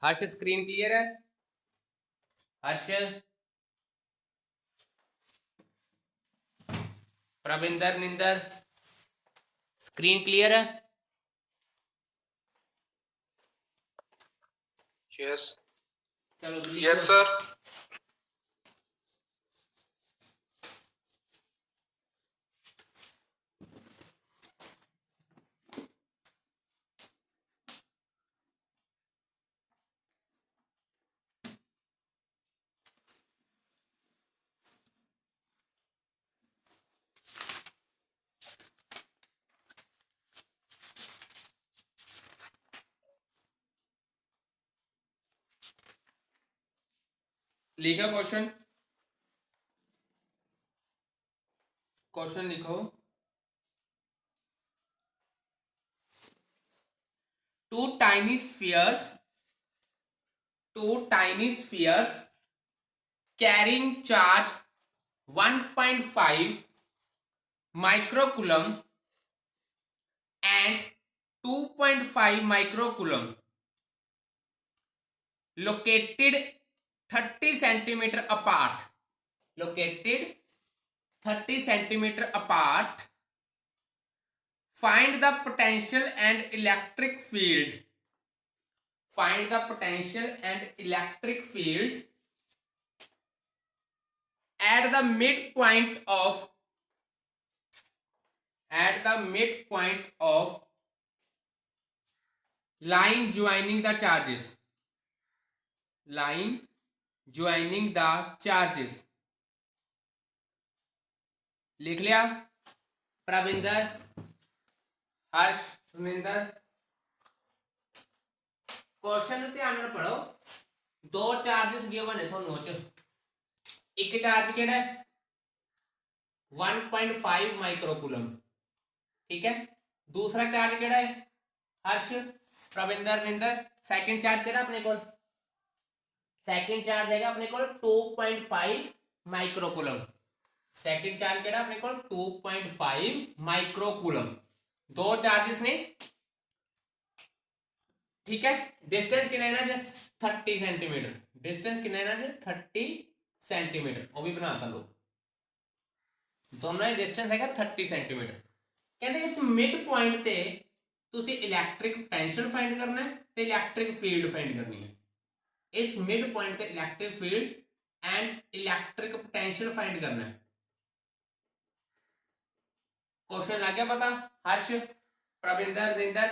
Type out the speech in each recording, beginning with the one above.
हर्ष screen clear है? हर्ष, Pravinder, निंदर, screen clear है? Yes. चलो यस सर। लिखा क्वेश्चन, क्वेश्चन लिखो। two tiny spheres carrying charge 1.5 microcoulomb and 2.5 microcoulomb located 30 centimeter apart, find the potential and electric field, at the midpoint of line joining the charges, लिख लिया? प्रविंदर, हर्ष, सुनिंदर, question ध्यान नाल पढ़ो। दो charges given है थोनों च। एक चार्ज केड़ा है 1.5 माइक्रोकूलम, ठीक है। दूसरा चार्ज केड़ा है हर्ष, प्रविंदर, निंदर? सेकंड चार्ज केड़ा अपने को? सेकंड चार्ज है अपने को 2.5 माइक्रोकूलम। सेकंड चार्ज केड़ा अपने को 2.5 माइक्रोकूलम। दो चार्जेस ने, ठीक है। डिस्टेंस कितना है ना 30 सेंटीमीटर। डिस्टेंस कितना है ना 30 सेंटीमीटर, वो भी बनाता लो। दोनों ही डिस्टेंस है 30 सेंटीमीटर। कहते इस मिड पॉइंट ते तुसी इलेक्ट्रिक पोटेंशियल फाइंड करना है ते इलेक्ट्रिक फील्ड फाइंड करनी है। इस मिड पॉइंट ते electric field and electric potential find करना है। क्वेश्चन लग गया पता? हर्ष, प्रविंदर, निंदर,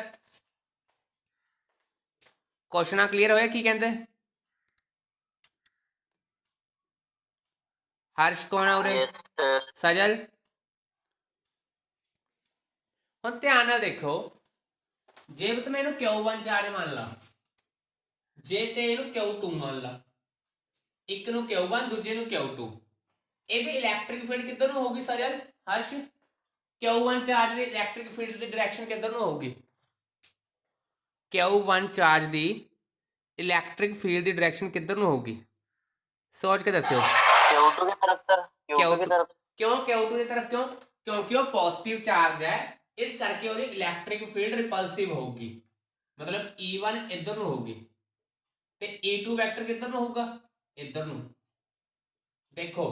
क्वेश्चन क्लियर होया की कहते? हर्ष कौन है उरे? सजल। हम ध्यान नाल देखो, जे तो मैं Q1 चार्ज मान ला, जे ते Q2 मान ला, एक नु Q1 दूजे नु Q2, ਇਹਦੀ ਇਲੈਕਟ੍ਰਿਕ ਫੀਲਡ ਕਿੱਧਰ ਨੂੰ ਹੋਊਗੀ ਸਜਲ? ਹਰਸ਼, Q1 ਚਾਰਜ ਦੀ ਇਲੈਕਟ੍ਰਿਕ ਫੀਲਡ ਦੀ ਡਾਇਰੈਕਸ਼ਨ ਕਿੱਧਰ ਨੂੰ ਹੋਊਗੀ? Q1 ਚਾਰਜ ਦੀ ਇਲੈਕਟ੍ਰਿਕ ਫੀਲਡ ਦੀ ਡਾਇਰੈਕਸ਼ਨ ਕਿੱਧਰ ਨੂੰ ਹੋਊਗੀ? सोच के दस्यो। Q2 की तरफ सर। Q2 की तरफ। क्यों Q2 की तरफ? क्यों? क्योंकि वो पॉजिटिव चार्ज है, इस करके वो इलेक्ट्रिक फील्ड रिपल्सिव होगी, मतलब E1 इधर ਨੂੰ होगी ਤੇ E2 वेक्टर किधर ਨੂੰ होगा? इधर ਨੂੰ। देखो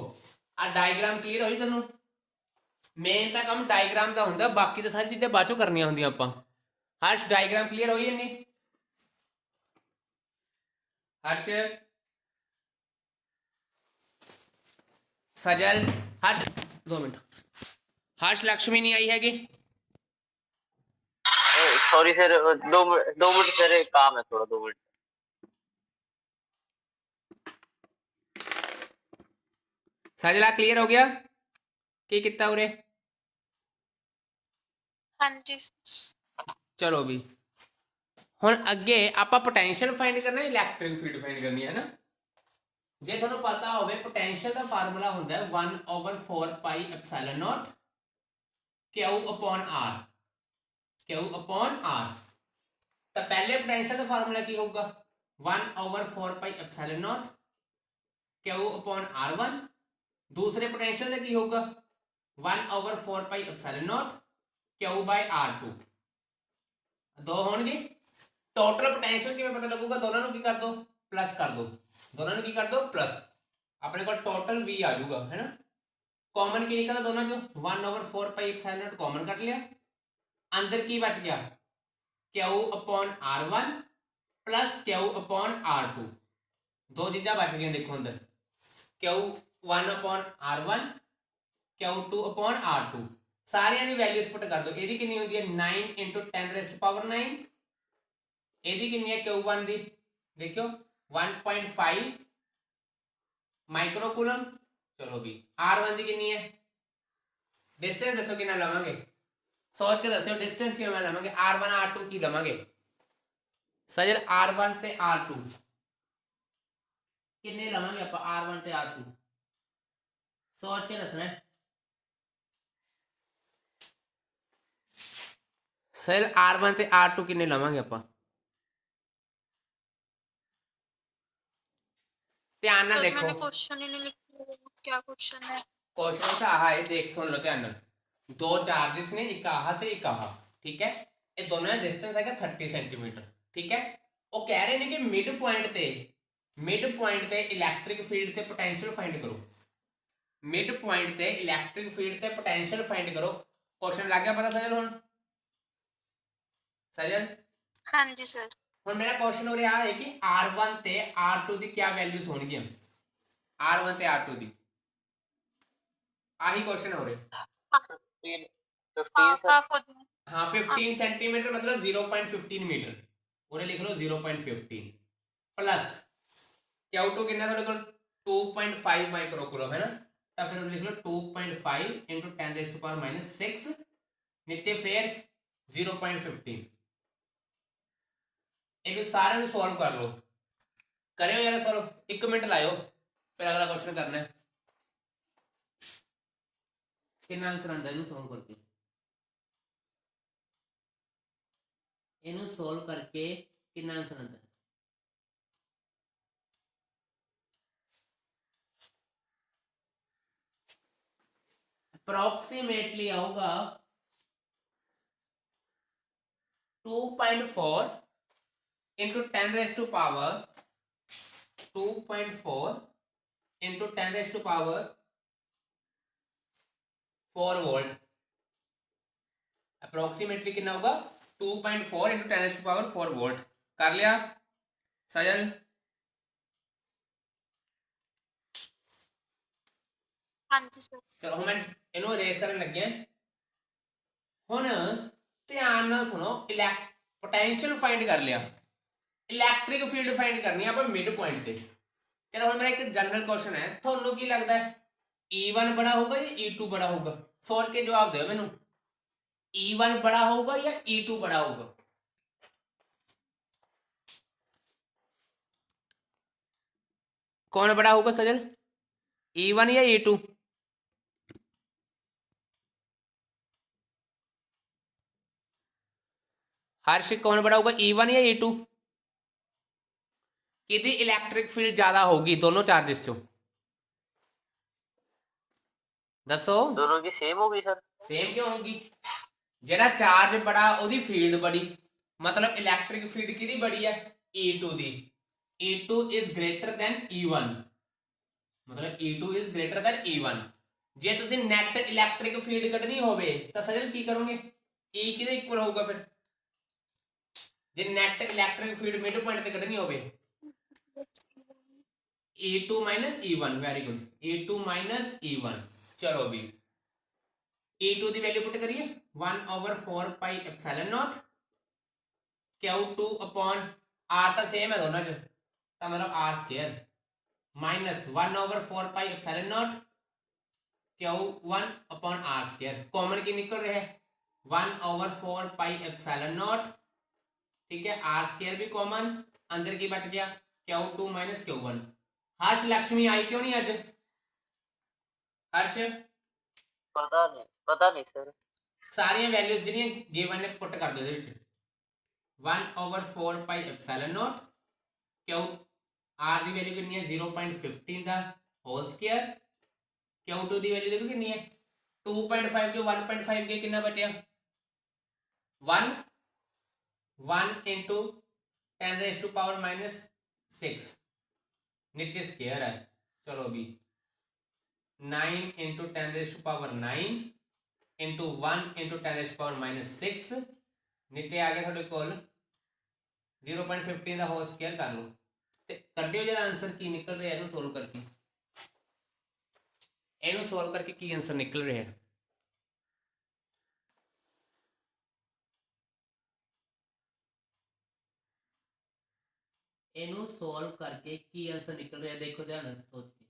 आ डायग्राम क्लियर होई तैनूं? मेन ਤਾਂ ਕੰਮ डायग्राम ਦਾ ਹੁੰਦਾ, ਬਾਕੀ ਤਾਂ ਸਾਰੀ ਚੀਜ਼ਾਂ ਬਾਅਦ ਚੋਂ ਕਰਨੀਆਂ ਹੁੰਦੀਆਂ ਆਪਾਂ। हर्ष डायग्राम क्लियर होई नहीं? हर्ष, सजल, हर्ष, 2 मिनट। हर्ष, लक्ष्मी नहीं आई हैगी? सॉरी सर, 2 मिनट सर, एक काम है थोड़ा, 2 मिनट। सजला क्लियर हो गया की कितना उरे? हाँ जी। चलो भी हुण अगे आपां पोटेंशियल फाइंड करना, इलैक्ट्रिक फील्ड फाइंड करनी है ना। जे तुहानूं पता होवे पोटेंशियल का फार्मूला हुंदा है 1/4 pi epsilon naught Q upon R, Q upon R। तो पहले पोटेंशियल का फार्मूला की होगा 1/4 pi epsilon naught Q upon R1। दूसरे पोटेंशियल का की होगा 1/4 pi epsilon naught Q by R2। दो होंगे ਟੋਟਲ ਪੋਟੈਂਸ਼ੀਅਲ ਕਿਵੇਂ ਪਤਾ ਲੱਗੂਗਾ? ਦੋਨਾਂ ਨੂੰ ਕੀ ਕਰ ਦੋ, ਪਲੱਸ ਕਰ ਦੋ, ਦੋਨਾਂ ਨੂੰ ਕੀ ਕਰ ਦੋ, ਪਲੱਸ। ਆਪਣੇ ਕੋਲ ਟੋਟਲ V ਆ ਜਾਊਗਾ, ਹੈ ਨਾ। कॉमन की निकला दोनों जो 1/4 पाई एप्सिलॉन नॉट कॉमन कर लिया, अंदर की बच गया Q upon R1 plus Q upon R2, दो चीज़ा बच गई देखो अंदर, Q1 upon R1 Q2 upon R2, सारिया दी वैल्यूज पुट कर दो। ਇਹਦੀ ਕਿੰਨੀ ਹੁੰਦੀ ਹੈ 9 × 10⁻⁹, ਇਹਦੀ ਕਿੰਨੀ ਹੈ Q1 ਦੀ देखो 1.5 माइक्रोकूलम। चलो भी R1 की कितनी है, डिस्टेंस दसो कि लवांगे, सोच के दसो डिस्टेंस कि लवांगे, R1 R2 की लवांगे सजल, R1 ते R2 कितने लवांगे आप, R1 ते R2 सोच के दसना है सजल, R1 ते R2 कितने लवांगे आप, ध्यान ना देखो, मैंने क्वेश्चन ही नहीं लिखा, क्या क्वेश्चन है? क्वेश्चन तो आहा है, देख सुन लो ध्यान नाल, दो चार्जेस ने, एक आहा ते एक आहा, ठीक है, ये दोनों का डिस्टेंस है 30 सेंटीमीटर, ठीक है। वो कह रहे हैं कि मिड पॉइंट ते इलैक्ट्रिक फील्ड ते पोटेंशियल फाइंड करो, मिड पॉइंट ते इलैक्ट्रिक फील्ड ते पोटेंशियल फाइंड करो। क्वेश्चन लग गया पता सजल? हुण सजल हाँ जी सर। हुण मेरा क्वेश्चन हो रहा है कि R1 ते R2 दी क्या वैल्यूज होणगियां, R1 ते R2 दी, आही क्वेश्चन हो रहे। 15 सर। हाफ हो गया। हाँ 15 सेंटीमीटर मतलब 0.15 मीटर, उन्हें लिख लो 0.15 प्लस Q2 कितना थोड़े को 2.5 माइक्रोकूलम, है ना, तो फिर लिख लो 2.5 × 10⁻⁶ नीचे फिर 0.15। एक सारे सॉल्व कर लो, करो यार सॉल्व, 1 मिनट लाओ, फिर अगला क्वेश्चन करना है। कितना आंसर आता है सॉल्व करके, इनू सॉल्व करके कितना आंसर आता है? अप्रोक्सीमेटली आऊगा 2.4 × 10⁻² 2.4 × 10⁻⁴ वोल्ट, अप्रोक्सीमेटली कितना होगा 2.4 × 10⁻⁴ वोल्ट। कर लिया सजल? हाँ जी सर। चलो हम इनू रेस करने लगे हैं। हुण ध्यान नाल सुनो, पोटेंशियल फाइंड कर लिया, इलैक्ट्रिक फील्ड फाइंड करनी है आप मिड पॉइंट पे। चलो हम मेरा एक जनरल क्वेश्चन है, थोनों की लगता है E1 बड़ा होगा या E2 बड़ा होगा? सोच के जवाब दो मैनू, E1 बड़ा होगा या E2 बड़ा होगा? कौन बड़ा होगा सजल, E1 या E2? हर्ष कौन बड़ा होगा, E1 या E2? किदी इलैक्ट्रिक फील्ड ज्यादा होगी दोनों चार्जेस चो, दसो? दोनों की सेम होगी सर। सेम क्यों होगी? जेड़ा चार्ज बड़ा ओदी फील्ड बड़ी, मतलब इलैक्ट्रिक फील्ड किदी बड़ी है, E2 the. E2 is greater than E1, मतलब E2 is greater than E1। जे तुसी नेट इलैक्ट्रिक फील्ड कढनी होवे तो सजल की करोगे, E किदे इक्वल होगा फिर? जे net electric field mid point ते कढनी होवे, E2 - E1, very good, E2 - E1। चलो भी E2 की वैल्यू पुट करिए 1/4 pi epsilon not Q2 upon R तो सेम है दोनों च, तो मतलब R² minus 1/4 pi epsilon not Q1 upon R², common की निकल रहा है 1/4 पाई एप्सिलॉन नॉट, ठीक है, R² भी कॉमन, अंदर की बच गया Q2 - Q1। हर्ष लक्ष्मी आई क्यों नहीं आज? हर्ष पता नहीं सर। सारिया वैल्यूज जिहड़ियां गिवन ने पुट कर दो, 1/4 pi epsilon naught Q R की वैल्यू कितनी है 0.15 का होल स्क्वायर, Q2 की वैल्यू देखो कितनी है 2.5 जो 1.5 के कितना बचे 1 1 × 10⁻⁻6 नीचे स्केयर है। चलो भी 9 × 10⁻9 इंटू 1 × 10⁻6 नीचे आ गया थोड़े कोल 0.15 का होल स्केयर कर लो ते कड्डियो जरा आंसर की निकल रहा है इनू सोल्व करके की आंसर निकल रहा है। इनू सोल्व करके की आंसर निकल रहा है देखो ध्यान से सोच के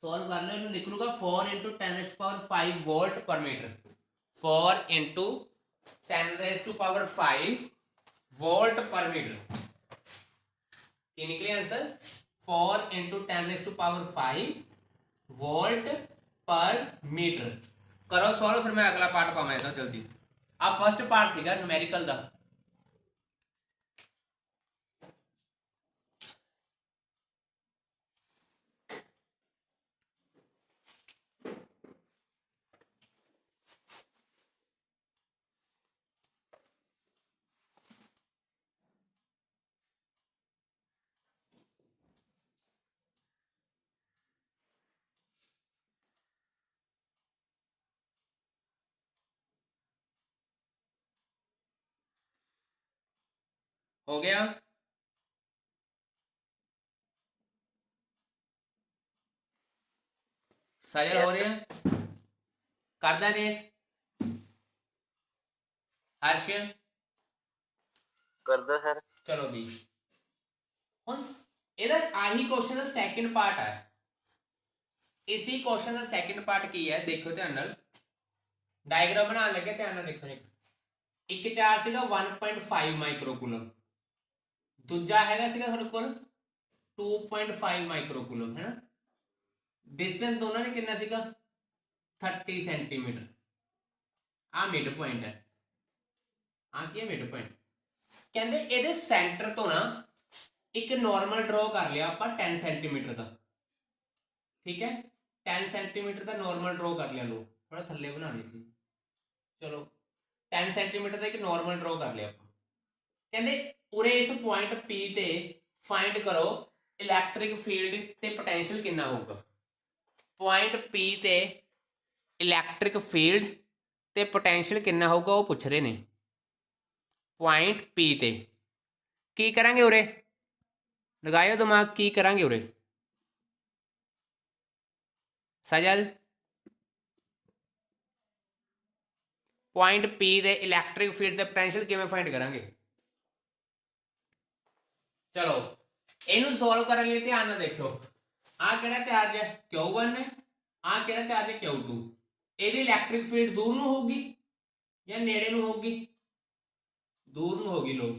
सॉल्व कर लो। निकलूगा 4 × 10⁵ वोल्ट पर मीटर 4 × 10⁵ वोल्ट पर मीटर ये निकले आंसर 4 × 10⁵ वोल्ट पर मीटर। करो सॉल्व फिर मैं अगला पार्ट पावांगा जल्दी। आ फर्स्ट पार्ट सीगा न्यूमेरिकल दा। हो गया साजल हो रहे हैं करदा रेस हर्ष करदा सर। चलो भी हुन ਇਹਦਾ ਆਹੀ क्वेश्चन ਦਾ ਸੈਕਿੰਡ ਪਾर्ट है। इसी क्वेश्चन ਦਾ ਸੈਕਿੰਡ ਪਾर्ट ਕੀ ਹੈ ਦੇਖੋ ਧਿਆਨ ਨਾਲ डायग्राम बनाने लगे ध्यान ਨਾਲ देखो एक चार्ज ਸੀਗਾ 1.5 माइक्रोकूलम दूजा हैगा ਸੀਗਾ ਤੁਹਾਡੇ ਕੋਲ 2.5 माइक्रोकूलम है ना डिस्टेंस दोनों ने कितना ਸੀਗਾ 30 सेंटीमीटर आ मिड पॉइंट है आ की है मिड पॉइंट कहते ਇਹਦੇ ਸੈਂਟਰ ਤੋਂ ਨਾ एक नॉर्मल ड्रॉ कर लिया आप 10 सेंटीमीटर का ठीक है 10 सेंटीमीटर का नॉर्मल ड्रॉ कर लिया लो थोड़ा थल्ले बनानी सी चलो 10 सेंटीमीटर का एक नॉर्मल ड्रॉ कर लिया आप कहते उरे इस पॉइंट P ते फाइंड करो इलैक्ट्रिक फील्ड ते पोटेंशियल कितना होगा। पॉइंट P ते इलैक्ट्रिक फील्ड ते पोटेंशियल कितना होगा वो पूछ रहे ने। पॉइंट P ते की करांगे उरे लगायो दिमाग की करांगे उरे सजल पॉइंट P दे इलैक्ट्रिक फील्ड ते पोटेंशियल किवें फाइंड करांगे। चलो इनू सॉल्व करने लिए ध्यान ना देखो आ केड़ा चार्ज है Q1 है आ केड़ा चार्ज है Q2 ਇਹਦੀ इलैक्ट्रिक फील्ड दूर ਨੂੰ ਹੋਊਗੀ ਜਾਂ ਨੇੜੇ ਨੂੰ ਹੋਊਗੀ दूर ਨੂੰ ਹੋਗੀ ਲੋਕ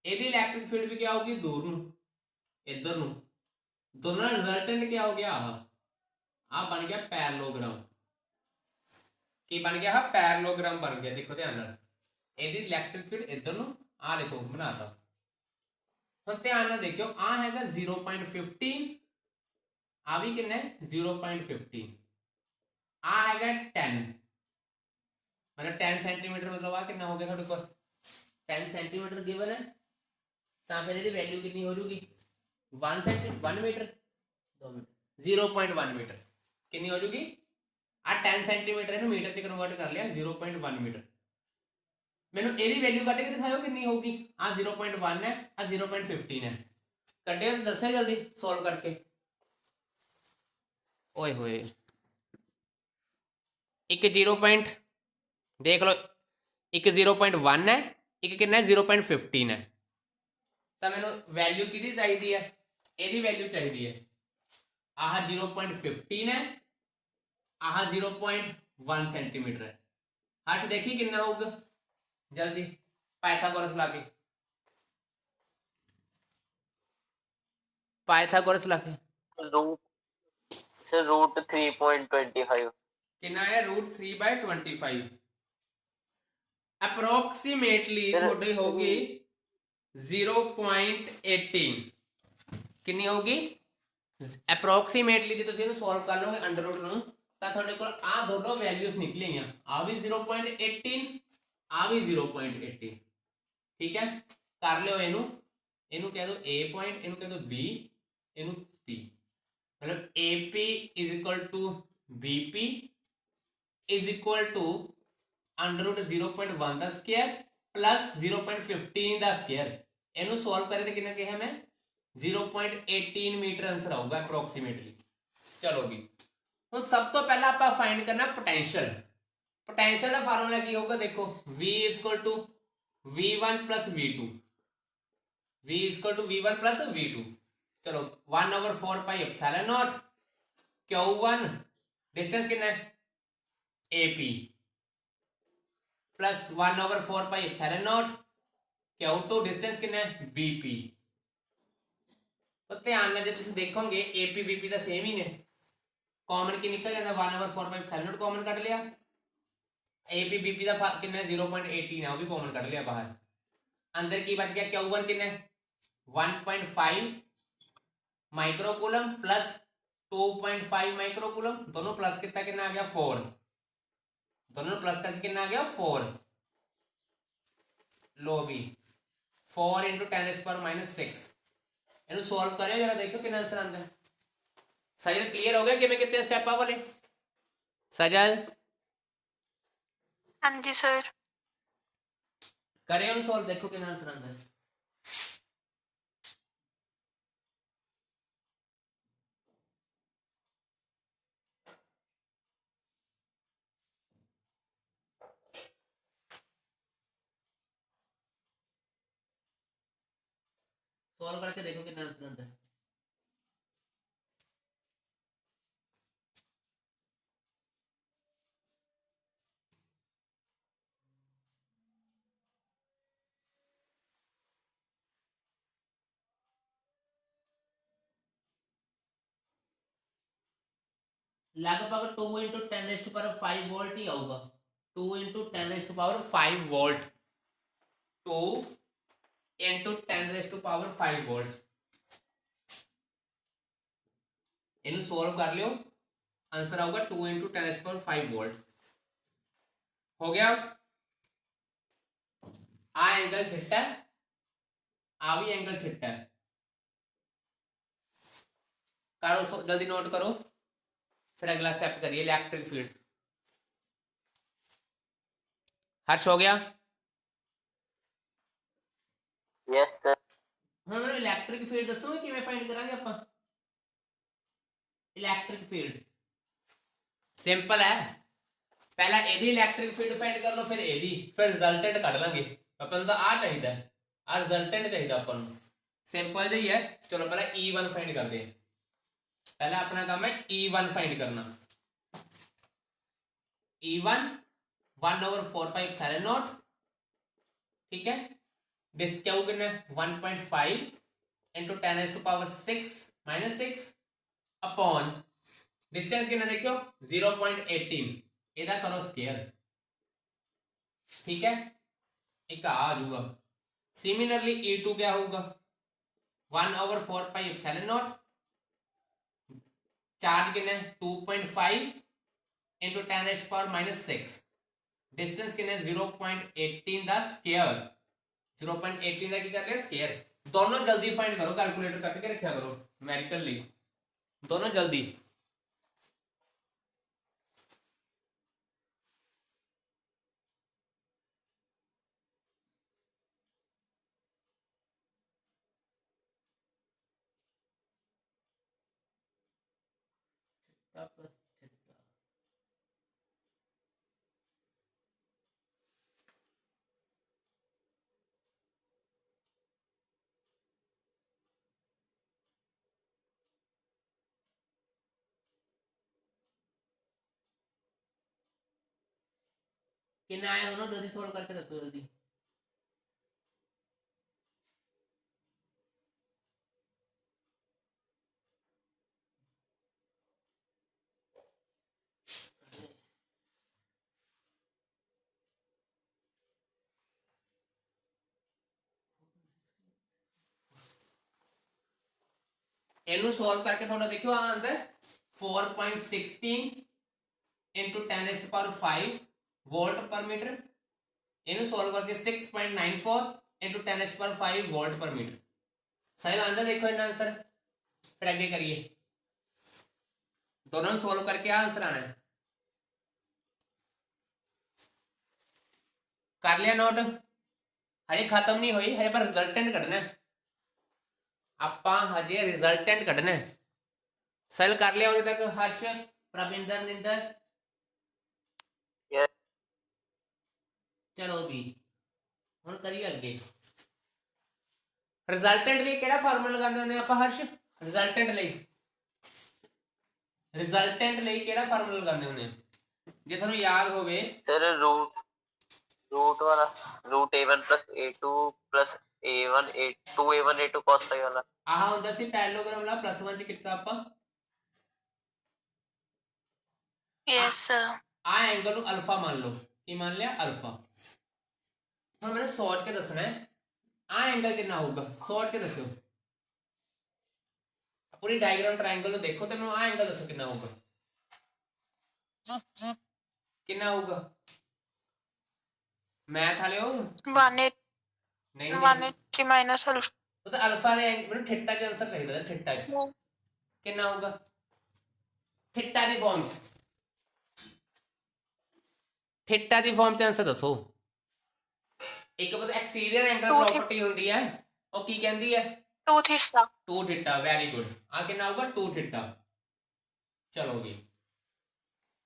ਇਹਦੀ इलैक्ट्रिक फील्ड भी क्या होगी दूर ਨੂੰ इधर ਨੂੰ दोनों रिजल्टेंट क्या हो गया आ बन गया पैरेललोग्राम की बन गया पैरेललोग्राम बन गया देखो ध्यान नाल ਇਹਦੀ इलैक्ट्रिक फील्ड इधर ਨੂੰ आ देखो बनाता ਹੁਣ ध्यान नाल देखियो आ हैगा 0.15 आ भी कितना है 0.15 आ हैगा 10 मतलब 10 सेंटीमीटर मतलब आ कितना हो गया थोड़े को 10 सेंटीमीटर गिवन है ਤਾਂ ਫਿਰ ਇਹਦੀ ਵੈਲਿਊ ਕਿੰਨੀ ਹੋ ਜੂਗੀ 1 मीटर 2 मीटर 0.1 मीटर कितनी हो जाएगी आ 10 सेंटीमीटर है मीटर च कन्वर्ट कर लिया 0.1 मीटर मैंने एदी वैल्यू कट के दिखाओ कितनी होगी आ 0.1 है आ 0.15 है कटे तो दस है जल्दी सॉल्व करके ओए होए एक 0. देख लो एक 0.1 है एक कितना 0.15 है तो मैंने वैल्यू किहदी चाहिए है ਇਹਦੀ वैल्यू चाहिए है आह 0.15 है आह 0.1 सेंटीमीटर है हर्ष देखी कितना होगा जल्दी पाइथागोरस लाके पाइथागोरस लाके रूट 3.25 कितना है √3/25 अप्रोक्सीमेटली थोड़ी होगी 0.18 कितनी होगी अप्रोक्सीमेटली जो तुम सॉल्व कर लोगे अंडर रूट ਨੂੰ ਤਾਂ ਤੁਹਾਡੇ ਕੋਲ ਆ ਦੋਨੋਂ ਵੈਲਿਊਜ਼ ਨਿਕਲੀਆਂ ਆ ਵੀ 0.18 ਆ ਵੀ 0.18 ਠੀਕ ਹੈ कर लियो ਇਹਨੂੰ ਇਹਨੂੰ ਕਹਿ ਦੋ A ਪੁਆਇੰਟ, ਇਹਨੂੰ ਕਹਿ ਦੋ B, ਇਹਨੂੰ P। मतलब AP is equal to BP is equal to under root 0.1 ਦਾ ਸਕੁਅਰ प्लस 0.15 ਦਾ ਸਕੁਅਰ। ਇਹਨੂੰ ਸੋਲਵ ਕਰੇ ਤੇ ਕਿੰਨਾ ਕਿਹਾ ਮੈਂ 0.18 मीटर आंसर आऊगा अप्रोक्सीमेटली। चलो भी ਹੁਣ ਸਭ ਤੋਂ ਪਹਿਲਾਂ ਆਪਾਂ ਫਾਈਂਡ ਕਰਨਾ पोटेंशियल। पोटेंशियल ਦਾ ਫਾਰਮੂਲਾ ਕੀ ਹੋਊਗਾ देखो V is equal to V1 plus V2, V is equal to V1 plus V2। चलो 1/4 pi epsilon not Q1 distance कितना है AP plus 1/4 pi epsilon not Q2 distance कितना है BP। तो ध्यान में जो तुम देखोगे AP BP तो सेम ही ने, कॉमन की निकल जाता 1/4 pi epsilon not common cut लिया, AP BP का कितना 0.18 है वो भी कॉमन कट लिया बाहर, अंदर की बच गया Q1 कितना 1.5 माइक्रोकूलम प्लस 2.5 माइक्रोकूलम, दोनों प्लस कितना कितना आ गया 4, दोनों प्लस करके कितना आ गया 4। लो भी 4 × 10⁻⁶। ਇਹਨੂੰ ਸੋਲਵ ਕਰਿਓ ਜਰਾ ਦੇਖੋ ਕਿੰਨਾ ਆਨਸਰ ਆਉਂਦਾ ਹੈ। ਸਜਲ ਕਲੀਅਰ ਹੋ ਗਿਆ ਕਿਵੇਂ ਕਿਤੇ ਸਟੈਪਾਂ ਵਾਲੇ? ਸਜਲ ਹਾਂਜੀ ਸਰ। ਕਰਿਓ ਉਹਨੂੰ ਸੋਲਵ ਦੇਖੋ ਕਿੰਨਾ ਆਨਸਰ ਆਉਂਦਾ ਹੈ। सॉल्व करके देखो कितना आंसर आता है। लगभग 2 × 10⁻5 वोल्ट ही आऊगा, 2 × 10⁻5 वोल्ट, 2 × 10⁻5 वोल्ट। इन्हें सोल्व कर लियो आंसर आऊगा 2 × 10⁻5 वोल्ट। हो गया। आ एंगल थीटा, आ भी एंगल थीटा है, करो जल्दी नोट करो फिर अगला स्टेप करिए इलेक्ट्रिक फील्ड। हर्ष हो गया? Yes sir. हम इलेक्ट्रिक फील्ड दसोगे किवें फाइंड करांगे आपां? इलेक्ट्रिक फील्ड सिंपल है, पहला एदी इलेक्ट्रिक फील्ड फाइंड कर लो फिर एदी, फिर रिजल्टेंट कढ लांगे। अपन तो आ चाहिए, आ रिजल्टेंट चाहिए अपन, सिंपल जी है। चलो पहले E1 फाइंड करते हैं, पहला अपना काम है E1 फाइंड करना। E1 1/4 पाई एप्सिलॉन नॉट, ठीक है। क्या कितना 1.5 × 10⁻6 अपॉन डिस्टेंस कितना देखियो 0.18, इधर करो स्केयर, ठीक है। एक आ जाऊगा। सिमिलरली E2 क्या होगा 1/4 पाई एप्सिलॉन नॉट, चार्ज कितना 2.5 × 10⁻6, डिस्टेंस कितना 0.18 का स्केयर, 0.18 का की कर लिया स्केयर। दोनों जल्दी फाइंड करो, कैलकुलेटर कट के रखा करो न्यूमेरिकली, दोनों जल्दी। कितना आया दोनों जल्दी सोल्व करके दसो जल्दी। इनू सोल्व करके थोड़ा देखियो आ अंदर 4.16 × 10⁻5 वोल्ट पर मीटर, इनू सोल्व करके 6.94 × 10⁻5 वोल्ट पर मीटर। ਸਹੀ ਆਂਦਾ ਦੇਖੋ ਇਹਨਾਂ ਆंसर ਫਿਰ ਅੱਗੇ ਕਰੀਏ दोनों सोल्व करके आ आंसर आना है कर लिया नोट हजे खत्म नहीं हुई हजे पर रिजल्टेंट कढ़ना है आपां हजे रिजल्टेंट कढ़ना है सेल कर लिया उन्हें तक हर्ष प्रविंदर निंदर यस चलो भी हुण करिए अगे रिजल्टेंट लिए केड़ा फार्मूला लगांदे हुंदे आपां हर्ष रिजल्टेंट ਲਈ ਕਿਹੜਾ ਫਾਰਮੂਲਾ ਲਗਾਉਂਦੇ ਹੁੰਦੇ ਆ ਜੇ ਤੁਹਾਨੂੰ ਯਾਦ ਹੋਵੇ सर रूट वाला root a1 plus a2 plus a1 a2 a1 a2 cos phi वाला ਆਹ ਹੁੰਦਾ ਸੀ ਪੈਰਲੋਗ੍ਰਾਮ ਵਾਲਾ +1 ਚ ਕੀਤਾ ਆਪਾਂ यस सर ਆ ਐਂਗਲ ਨੂੰ ਅਲਫਾ ਮੰਨ ਲਓ ਕੀ ਮੰਨ ਲਿਆ ਅਲਫਾ ਹੁਣ ਮੈਨੂੰ ਸੋਚ ਕੇ ਦੱਸਣਾ ਹੈ ਆ ਐਂਗਲ ਕਿੰਨਾ ਹੋਊਗਾ ਸੋਚ ਕੇ ਦੱਸਿਓ पूरी डायग्राम ट्रायंगल देखो तो आ एंगल दसो कितना होगा कितना होगा मैथ वाले हो 180 नहीं 180 माइनस अल्फा तो अल्फा दे मैंने थीटा के आंसर चाहिए था थीटा कितना होगा theta the form theta the form च आंसर दसो एक पता एक्सटीरियर एंगल प्रॉपर्टी होती है और की कहती है 2 थीटा 2 थीटा वेरी गुड आ कितना होगा 2 थीटा चलो जी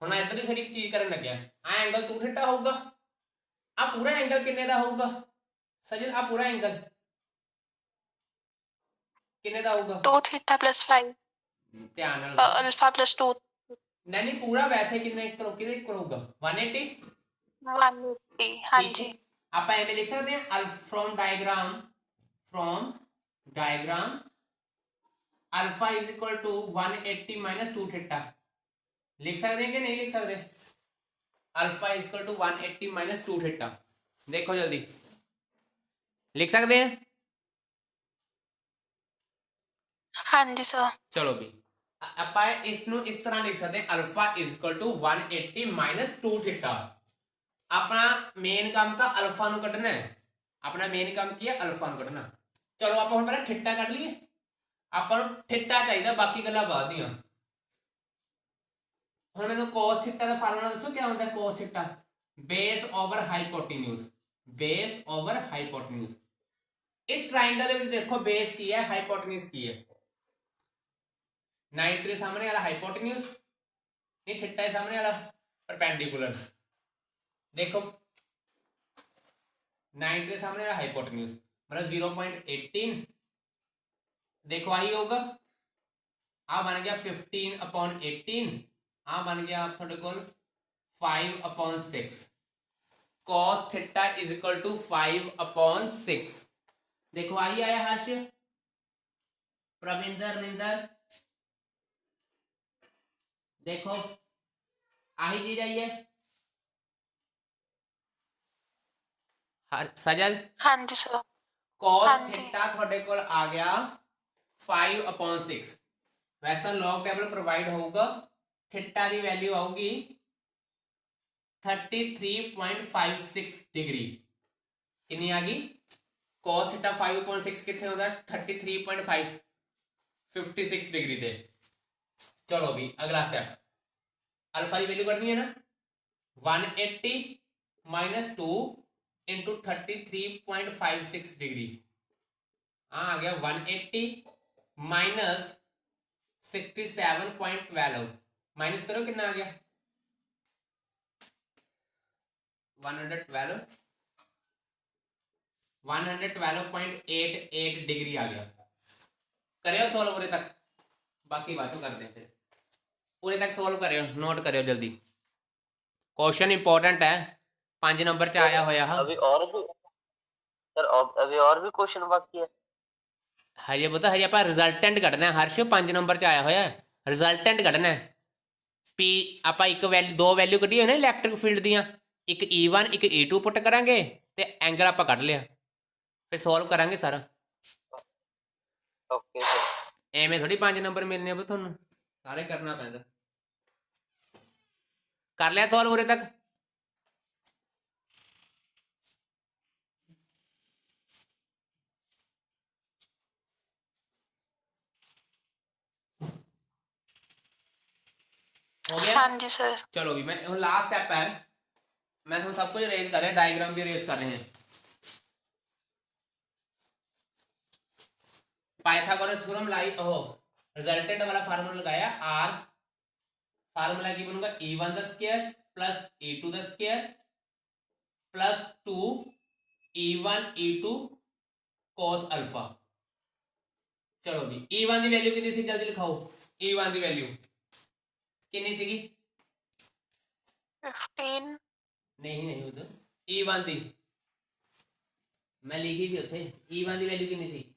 ਹੁਣ ਮੈਂ ਇੱਧਰ ਹੀ ਸਾਰੀ ਚੀਜ਼ ਕਰਨ ਲੱਗਿਆ ਆ ਐਂਗਲ 2 ਥੀਟਾ ਹੋਊਗਾ ਆ ਪੂਰਾ ਐਂਗਲ ਕਿੰਨੇ ਦਾ ਹੋਊਗਾ ਸਜਨ ਆ ਪੂਰਾ ਐਂਗਲ ਕਿੰਨੇ ਦਾ ਹੋਊਗਾ 2 थीटा प्लस 5 ਧਿਆਨ ਨਾਲ अल्फा प्लस 2 ਨਹੀਂ ਪੂਰਾ ਵੈਸੇ ਕਿੰਨੇ ਕਰੋ ਕਿਹਦੇ ਕਰੋਗਾ 180 180 हाँ जी ਆਪਾਂ ਐਵੇਂ ਲਿਖ ਸਕਦੇ ਹਾਂ from diagram alpha is equal to 180 minus 2 theta लिख सकते हैं कि नहीं लिख सकते alpha is equal to 180 minus 2 theta देखो जल्दी लिख सकते हैं हाँ जी सर चलो भी ਆਪਾਂ ਇਸ ਨੂੰ ਇਸ ਤਰ੍ਹਾਂ ਲਿਖ ਸਕਦੇ ਹਾਂ alpha is equal to 180 minus 2 theta अपना मेन काम का अल्फा ਨੂੰ ਕੱਢਣਾ ਹੈ अपना मेन काम ਕੀ ਹੈ अल्फा ਨੂੰ ਕੱਢਣਾ चलो आप हम पहले ठिट्टा कट लिए ਆਪਾਂ ਨੂੰ ਠਿੱਟਾ ਚਾਹੀਦਾ ਬਾਕੀ ਗੱਲਾਂ ਬਾਅਦ ਦੀਆਂ ਹੁਣ ਮੈਨੂੰ cos ਥੀਟਾ ਦਾ ਫਾਰਮੂਲਾ ਦੱਸੋ ਕੀ ਹੁੰਦਾ cos ਥੀਟਾ ਬੇਸ ਓਵਰ ਹਾਈਪੋਟੇਨਿਊਸ ਇਸ ਟ੍ਰਾਇੰਗਲ ਦੇ ਵਿੱਚ ਦੇਖੋ ਬੇਸ ਕੀ ਹੈ ਹਾਈਪੋਟੇਨਿਊਸ ਕੀ ਹੈ 90 ਦੇ ਸਾਹਮਣੇ ਵਾਲਾ ਹਾਈਪੋਟੇਨਿਊਸ ਨਹੀਂ ਥੀਟਾ ਦੇ ਸਾਹਮਣੇ वाला परपेंडिकुलर देखो 90 के सामने वाला हाइपोटेन्यूज मतलब 0.18 देखो आई होगा आ बन गया 15/18 आ बन गया थोड़े को 5/6 cos theta is equal to 5/6 देखो आई आया हर्ष प्रविंदर निंदर देखो आही चीज आई है सजल हाँ जी सर cos हाँ जी। थीटा ਤੁਹਾਡੇ ਕੋਲ ਆ ਗਿਆ 5/6 ਵੈਸੇ ਤਾਂ log ਟੇਬਲ ਪ੍ਰੋਵਾਈਡ ਹੋਊਗਾ ਥੀਟਾ ਦੀ ਵੈਲਿਊ ਆਊਗੀ 33.56 डिग्री ਕਿੰਨੀ ਆ ਗਈ cos थीटा 5/6 ਕਿੱਥੇ ਹੁੰਦਾ 33.56 डिग्री ਤੇ चलो भी अगला स्टेप अल्फा की वैल्यू करनी है ना 180 माइनस 2 इंटू 33.56 डिग्री आ गया 180 माइनस 67.12 माइनस करो कितना आ गया 112.88 डिग्री आ गया करियो सॉल्व पूरे तक बाकी बातों करते हैं फिर पूरे तक सॉल्व करियो नोट करियो जल्दी क्वेश्चन इंपॉर्टेंट है 5 नंबर च आया होया हा अभी और भी सर अभी और भी क्वेश्चन बाकी है हजे पता हजे आप रिजल्टेंट कढ़ना है हर्ष 5 नंबर च आया होया रिजल्टेंट कढ़ना है पी आप एक वैल्यू दो वैल्यू कढ़ी है ना इलैक्ट्रिक फील्ड दियां एक E1 एक E2 पुट करांगे ते एंगल आप कढ़ लिया फिर सॉल्व करांगे सारा ओके सर एवें थोड़ी 5 नंबर मिलने अब थोनू सारे करना पैंदा कर लिया सॉल्व उरे तक हो गया? हाँ जी सर। चलो भी मैं लास्ट स्टेप है, मैं तो सब कुछ अरेंज कर रहे हैं, डायग्राम भी अरेंज कर रहे हैं। पाइथागोरस थ्योरम लाई रिजल्टेंट वाला फार्मूला लगाया, आर फार्मूला की बनूंगा e1 the square plus e2 the square plus 2 e1 e2 cos alpha. चलो भी e1 की वैल्यू कितनी सी जल्दी लिखाओ, e1 की वैल्यू कितनी सी? 15। नहीं नहीं उधर e1 थी, मैं लिखी थी उथे, e1 की वैल्यू कितनी थी?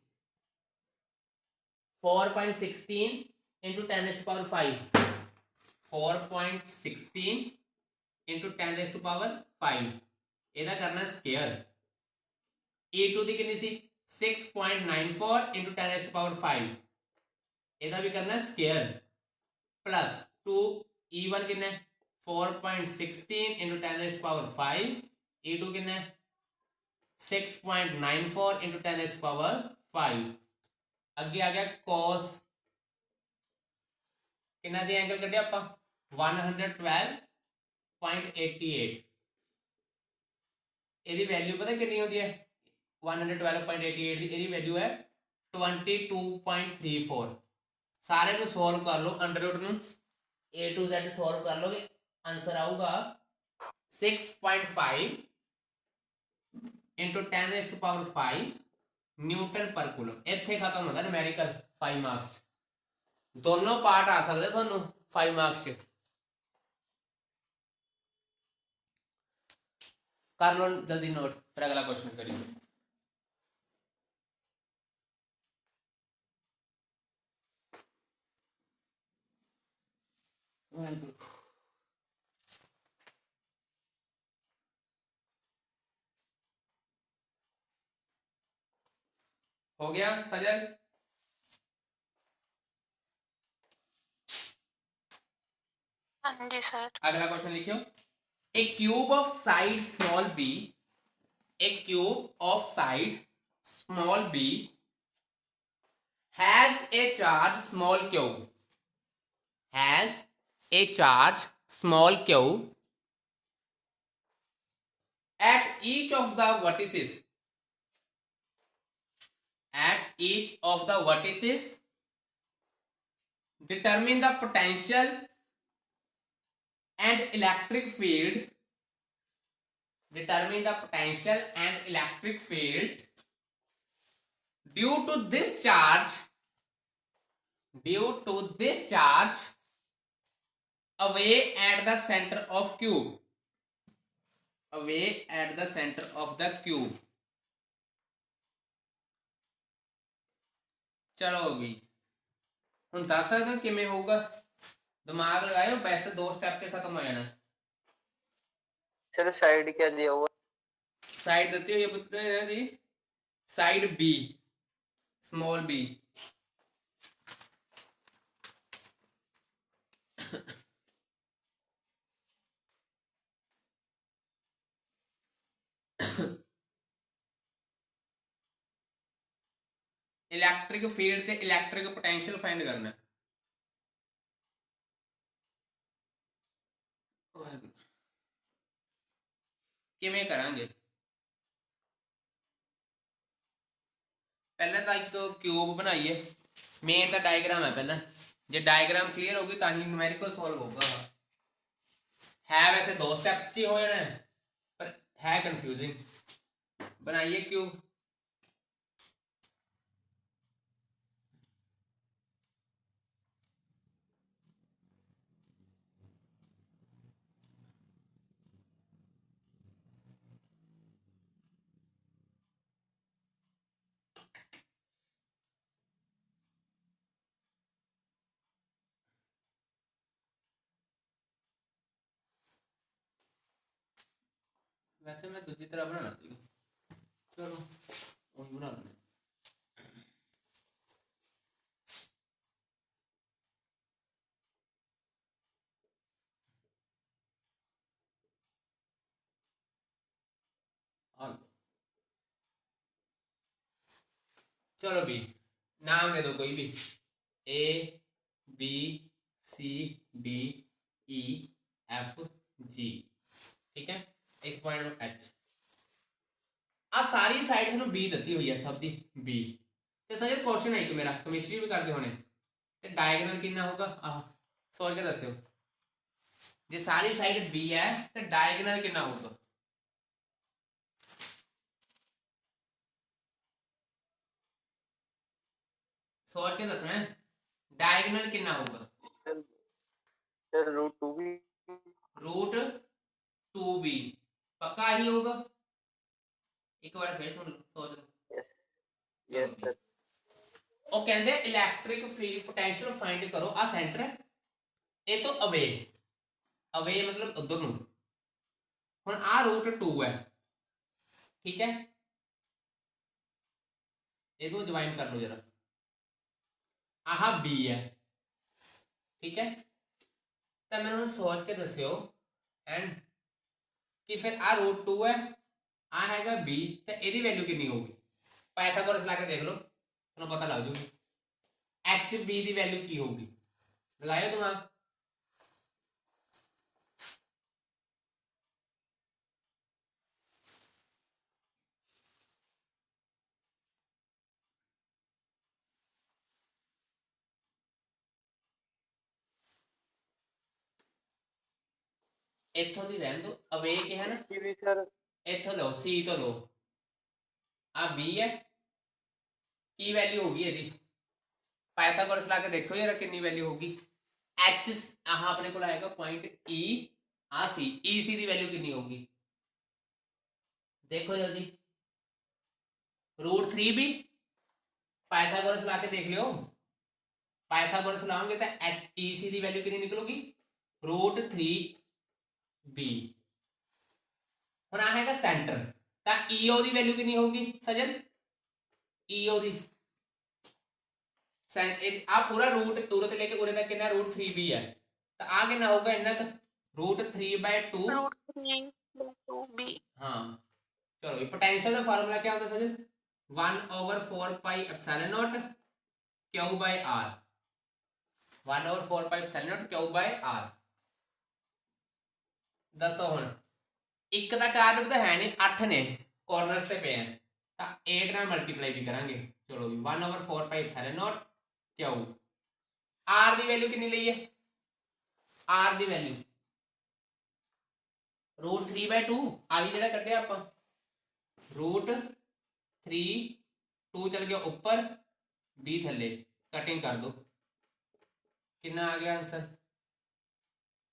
4.16 into 10 raised to power 5, 4.16 into 10 raised to power 5, ਇਹਦਾ ਕਰਨਾ ਸਕੁਅਰ। e2 ਦੀ ਕਿੰਨੀ ਸੀ? 6.94 into 10 raised to power 5, ਇਹਦਾ ਵੀ ਕਰਨਾ ਸਕੁਅਰ प्लस 2 e1 कितना है 4.16 into 10 raised to power 5, e2 कितना है 6.94 into 10 raised to power 5। अगे आ गया cos, कितना सी एंगल कटिया आपा 112.88, ਇਹਦੀ ਵੈਲਿਊ ਪਤਾ ਕਿੰਨੀ ਹੁੰਦੀ ਹੈ 112.88 ਦੀ, ਇਹਦੀ ਵੈਲਿਊ ਹੈ 22.34। सारे को सॉल्व कर लो, अंडर रूट में ए टू जेड सॉल्व कर लोगे, आंसर आऊगा 6.5 into 10 raise to power 5 newton per coulomb. इत्थे खत्म होता न्यूमेरिकल 5 मार्क्स, दोनों पार्ट आ सकते थानू 5 मार्क्स च। कर लो जल्दी नोट, फिर अगला क्वेश्चन करिए। हो गया सजल? हाँ जी सर। अगला क्वेश्चन लिखियो, a cube of side small b, a cube of side small b has a charge small q, has a charge small q at each of the vertices, at each of the vertices, determine the potential and electric field, determine the potential and electric field due to this charge, due to this charge away at the center of cube, away at the center of the cube। चलो भी ਹੁਣ ਦੱਸ ਸਕਦੇ ਹੋ ਕਿਵੇਂ ਹੋਊਗਾ, दिमाग लगाओ, वैसे 2 स्टेप से खत्म हो जाना। सर साइड क्या दिया हुआ? साइड देती हुई पुत्र दी side B, small B. Electric field ते इलैक्ट्रिक पोटेंशियल फाइंड करना। किवें करांगे? पहले तो एक क्यूब बनाइए, मेन तो डायग्राम है पहले, जो डायग्राम क्लियर होगी तो ही न्यूमेरिकल सॉल्व होगा। है वैसे 2 स्टेप्स ही हो जाना है पर है कंफ्यूजिंग। बनाइए क्यूब, वैसे मैं दूसरी तरह बनाना चाहिए, चलो वही बना लेंगे। चलो भी नाम दे दो कोई भी, A B C D E F G, ठीक है। इस पॉइंट ਨੂੰ एच ਆ ਸਾਰੀ ਸਾਈਡ ਤੁਹਾਨੂੰ B ਦਿੱਤੀ ਹੋਈ ਹੈ, ਸਭ ਦੀ B। ਤੇ ਸਰ ਇਹ ਕੁਐਸਚਨ ਹੈ ਕਿ ਮੇਰਾ ਕੈਮਿਸਟਰੀ ਵੀ ਕਰਦੇ ਹੋਣੇ, ਤੇ ਡਾਇਗੋਨਲ ਕਿੰਨਾ ਹੋਊਗਾ ਆਹ ਸੋਚ ਕੇ ਦੱਸਿਓ। ਜੇ ਸਾਰੀ ਸਾਈਡ B ਹੈ ਤੇ ਡਾਇਗੋਨਲ ਕਿੰਨਾ ਹੋਊਗਾ? सोच के दसना है डायगोनल कितना होगा? Sir root 2b। Root 2b पक्का ही होगा? एक बार फिर सुन सोच लो। Yes sir. ਉਹ ਕਹਿੰਦੇ ਇਲੈਕਟ੍ਰਿਕ ਫੀਲਡ ਪੋਟੈਂਸ਼ੀਅਲ ਫਾਈਂਡ ਕਰੋ। ਆ ਸੈਂਟਰ ਹੈ, ਇਹ ਤੋਂ ਅਵੇ ਮਤਲਬ ਉਧਰ ਨੂੰ। ਹੁਣ ਆ ਰੂਟ 2 ਹੈ, ਠੀਕ ਹੈ। ਇਹਨੂੰ ਜੁਆਇਨ ਕਰ ਲਓ ਜਰਾ। ਆਹ B ਹੈ, ਠੀਕ ਹੈ। ਤਾਂ ਮੈਨੂੰ ਸੋਚ ਕੇ ਦੱਸਿਓ ਐਂਡ ਕਿ ਫਿਰ ਆ ਰੂਟ 2 ਹੈ, ਆ ਹੈਗਾ B, ਤੇ ਇਹਦੀ ਵੈਲਿਊ ਕਿੰਨੀ ਹੋਊਗੀ? ਪਾਇਥਾਗੋਰਸ ਲਾ ਕੇ ਦੇਖ ਲਓ, ਤੁਹਾਨੂੰ ਪਤਾ ਲੱਗ ਜੂਗੀ HB ਦੀ ਵੈਲਿਊ ਕੀ ਹੋਊਗੀ। ਲਗਾਇਓ ਦਿਮਾਗ। ਇੱਥੋਂ ਦੀ ਰਹਿਣ ਦੋ, ਅਵੇ ਕਿਹਾ ਨਾ, इसकी भी सर ਇੱਥੋਂ ਲਓ C ਤੋਂ ਲਓ। ਆ B ਹੈ, ਕੀ ਵੈਲਿਊ ਹੋਗੀ ਇਹਦੀ? ਪਾਇਥਾਗੋਰਸ ਲਾ ਕੇ ਦੇਖੋ ਯਾਰ ਕਿੰਨੀ ਵੈਲਿਊ ਹੋਗੀ। H ਆਹ ਆਪਣੇ ਕੋਲ ਆਏਗਾ ਪੁਆਇੰਟ E, ਆ C, EC ਦੀ ਵੈਲਿਊ ਕਿੰਨੀ ਹੋਗੀ ਦੇਖੋ ਜਲਦੀ। रूट 3b पाइथागोरस ला के देख लियो। पाइथागोरस लाओगे तो EC की वैल्यू कितनी निकलोगी? Root 3b। हुण आ हैगा सेंटर, तो EO की वैल्यू कितनी होगी सजन? EO की आ पूरा रूट उरे से लेके उरे तक कितना रूट 3b है, तो आ कितना होगा इन्ना तक रूट 3/2 रूट 3/2b। हाँ चलो, पोटेंशियल का फार्मूला क्या होता है सजन? 1/4 pi epsilon naught Q by R. 1/4 pi epsilon naught Q by R. दसो हुण एक का 4 तो है नहीं, 8 ने कॉर्नर से पे हैं, तो 8 नाल मल्टीप्लाई भी करांगे। चलो भी 1/4 pi epsilon naught Q. R की वैल्यू कितनी ली है? आर की वैल्यू रूट 3/2 आ भी जेड़ा कड्ढिया आपां, रूट 3 2 चल गया ऊपर, B थले, कटिंग कर दो, कितना आ गया आंसर?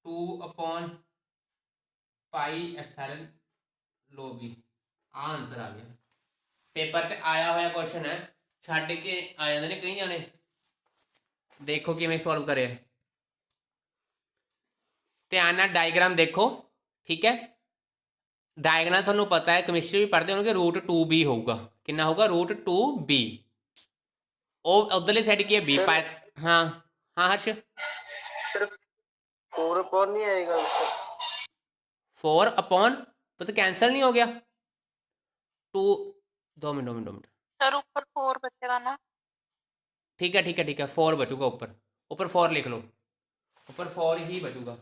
2/पाई एप्सिलॉन लो B। आ आंसर आ गया। पेपर च आया हुआ क्वेश्चन है, छड्ड के आ जाते ने कई जाने। देखो किवें सॉल्व करे, ध्यान नाल डायग्राम देखो, ठीक है। डायगोनल थानू पता है, केमिस्ट्री भी पढ़ते होंगे, रूट 2b होगा। कितना होगा? Root 2b। उधरली साइड की है B पाए। हाँ हाँ हर्ष, सिर्फ 4/4 नहीं आएगा सर? 4/, तो कैंसिल नहीं हो गया? 2 2 मिनट सर ऊपर 4 बचेगा ना? ठीक है ठीक है ठीक है, 4 बचूगा ऊपर। ऊपर 4 लिख लो, ऊपर 4 ही बचूगा।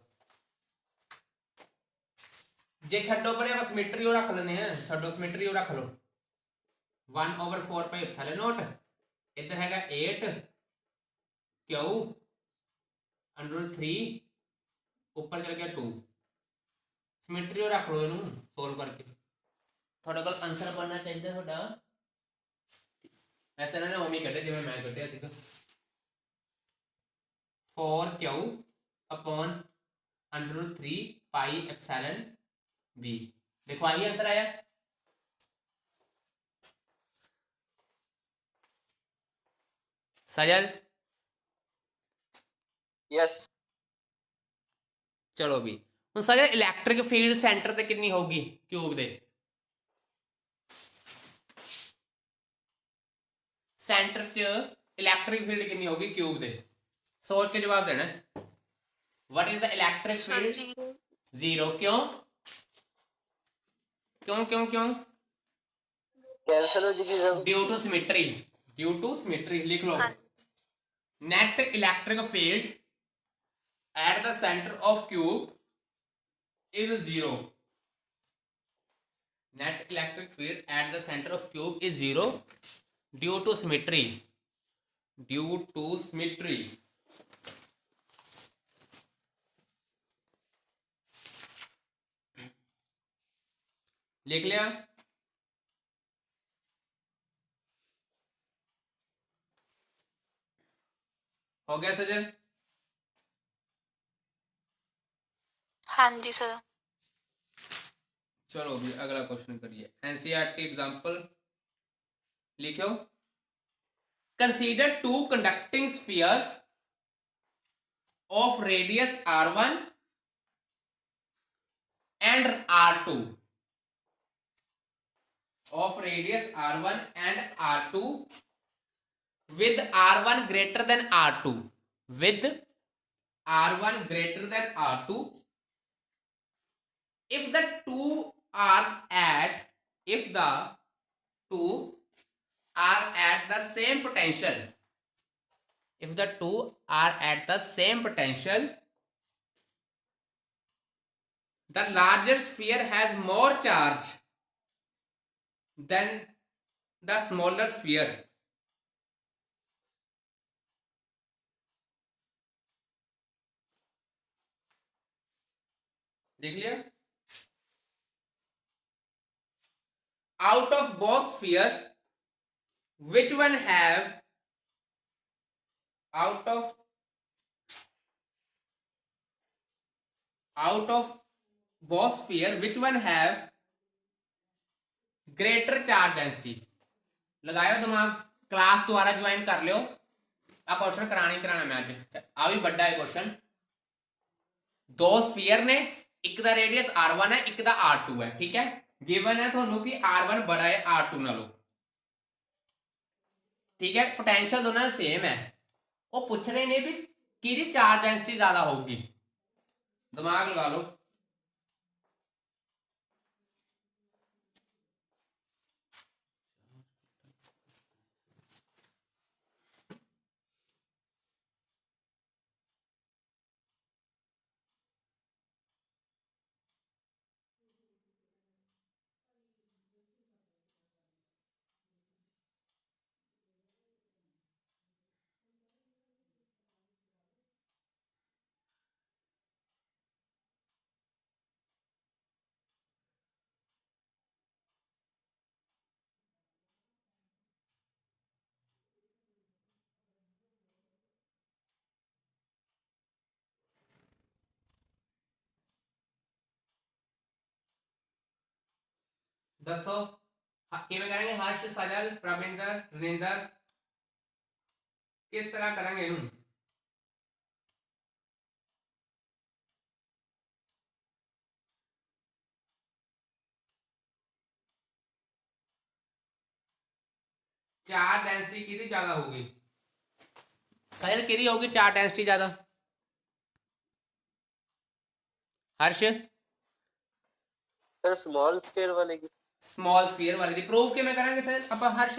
जे छड्डो पर बस सिमेट्री रख लेने हैं, छड्डो सिमेट्री रख लो। 1/4 पाई एप्सिलॉन नॉट, इधर हैगा 8 क्यू √3, ऊपर चल गया 2। सिमेट्री रख लो इनू सोल्व करके। थोड़े कोल आंसर बनना चाहिए थोड़ा। वैसे इन्होंने ओमी कटे जिवें मैं कटिया सीगा। 4q/√3 pi epsilon B। देखो आई आंसर आया। सजल यस। चलो भी ਹੁਣ ਸਜਲ ਇਲੈਕਟ੍ਰਿਕ ਫੀਲਡ ਸੈਂਟਰ ਤੇ ਕਿੰਨੀ ਹੋਊਗੀ ਕਿਊਬ ਦੇ? ਸੈਂਟਰ 'ਚ ਇਲੈਕਟ੍ਰਿਕ ਫੀਲਡ ਕਿੰਨੀ ਹੋਊਗੀ ਕਿਊਬ ਦੇ? सोच के जवाब देना। What is the electric field? 0। क्यों क्यों क्यों क्यों? कैंसिल हो जाएगी sir. Due to symmetry. Due to symmetry लिख लो। Net electric field at the center of cube is 0. Net electric field at the center of cube is 0 due to symmetry. Due to symmetry. लिख लिया? हो गया सजन? हाँ जी sir. चलो अभी अगला क्वेश्चन करिए। एनसीईआरटी एग्जांपल लिखो। Consider two conducting spheres of radius r1 and r2, of radius r1 and r2 with r1 greater than r2, with r1 greater than r2 if the two are at the same potential, if the two are at the same potential, the larger sphere has more charge than the smaller sphere. देख लिया? Out of both sphere, which one have out of both sphere, which one have greater charge density? लगायो दिमाग, class दोबारा join कर लियो। आ question कराना ही कराना मैं आज। आ भी बड़ा है क्वेश्चन। दो स्फीयर ने, एक दा रेडियस r1 है, एक दा r2 है, ठीक है। गिवन है थानू कि r1 बड़ा है r2 नालों, ठीक है। पोटेंशियल दोनों सेम है। वो पूछ रहे ने भी किहदी चार्ज डेंसिटी ज्यादा होगी। दिमाग लगा लो। दसो किमें करेंगे? हर्ष, सजल, प्रविंदर, नरेंद्र, किस तरह करेंगे इनू? चार्ज डेंसिटी कितनी ज्यादा होगी? सजल कितनी होगी चार्ज डेंसिटी ज्यादा? हर्ष? सर स्मॉल स्केल वाले की। स्मॉल स्फीयर वाली दी प्रूफ किमें करेंगे सर आप? हर्ष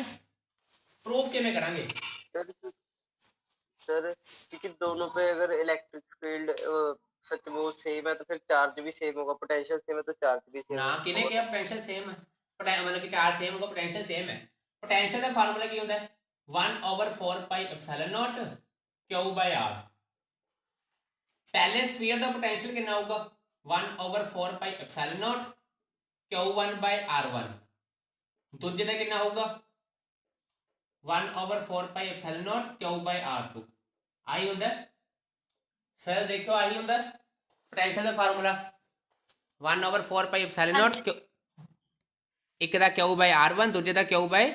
प्रूफ किमें करेंगे? सर क्योंकि दोनों पे अगर इलेक्ट्रिक फील्ड सच में वो सेम है तो फिर चार्ज भी सेम होगा, पोटेंशियल सेम है तो चार्ज भी सेम ना किने क्या पोटेंशियल सेम है? मतलब कि चार्ज सेम होगा, पोटेंशियल सेम है। पोटेंशियल का फार्मूला क्या होता है? 1/4 पाई एप्सिलॉन नॉट Q/r। पहले स्फीयर का पोटेंशियल कितना होगा? 1/4 पाई एप्सिलॉन नॉट Q1/r1। दूजे का कितना होगा? 1/4 पाई एप्सिलॉन नॉट Q/r2। आई होता है सर, देखो आई होता है पोटेंशियल का फार्मूला 1/4 पाई एप्सिलॉन नॉट, एक दा Q/r1, दूजे दा Q/r2।